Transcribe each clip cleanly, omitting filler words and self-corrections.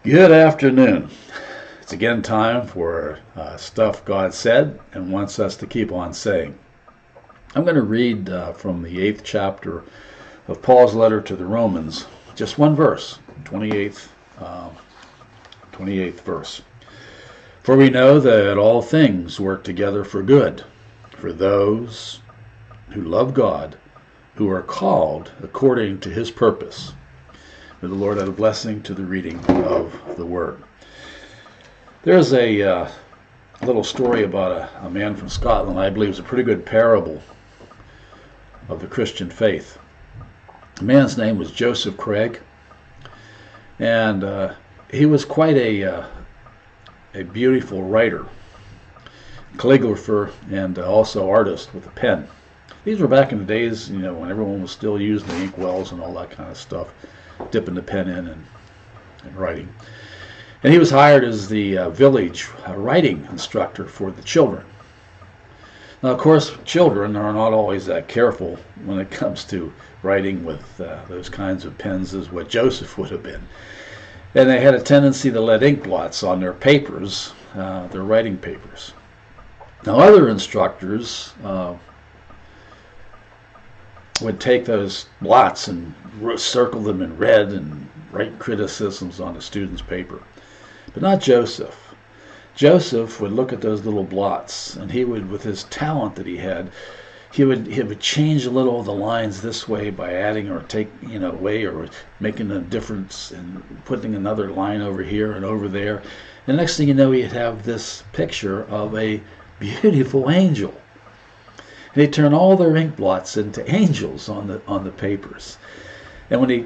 Good afternoon. It's again time for stuff God said and wants us to keep on saying. I'm going to read from the 8th chapter of Paul's letter to the Romans, just one verse, 28th verse. For we know that all things work together for good, for those who love God, who are called according to his purpose. May the Lord add a blessing to the reading of the Word. There's a little story about a man from Scotland. I believe it's a pretty good parable of the Christian faith. The man's name was Joseph Craig, and he was quite a beautiful writer, calligrapher, and also artist with a pen. These were back in the days, when everyone was still using the ink wells and all that kind of stuff, dipping the pen in and writing. And he was hired as the village writing instructor for the children. Now, of course, children are not always that careful when it comes to writing with those kinds of pens as what Joseph would have been. And they had a tendency to let ink blots on their papers, their writing papers. Now, other instructors would take those blots and circle them in red and write criticisms on the student's paper. But not Joseph. Joseph would look at those little blots, and he would, with his talent that he had, he would change a little of the lines this way by adding or taking away or making a difference and putting another line over here and over there. And next thing you know, he'd have this picture of a beautiful angel. And he'd turn all their ink blots into angels on the papers. And when he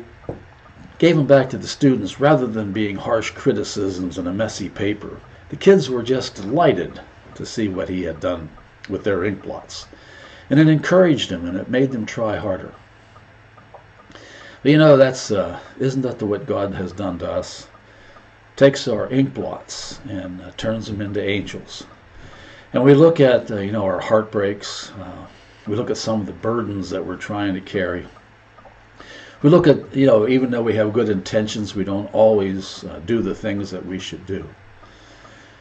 gave them back to the students, rather than being harsh criticisms on a messy paper, the kids were just delighted to see what he had done with their ink blots. And it encouraged them, and it made them try harder. But that's isn't that what God has done to us? Takes our ink blots and turns them into angels. And we look at our heartbreaks. We look at some of the burdens that we're trying to carry. We look at even though we have good intentions, we don't always do the things that we should do.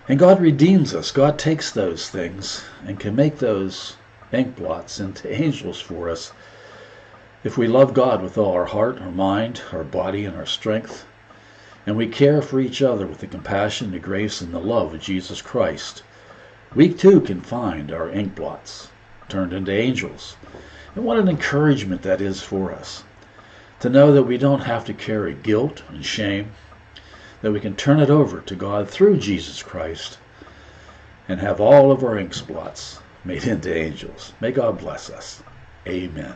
And God redeems us. God takes those things and can make those ink blots into angels for us if we love God with all our heart, our mind, our body, and our strength, and we care for each other with the compassion, the grace, and the love of Jesus Christ. We too can find our ink blots turned into angels. And what an encouragement that is for us, to know that we don't have to carry guilt and shame, that we can turn it over to God through Jesus Christ and have all of our ink blots made into angels. May God bless us. Amen.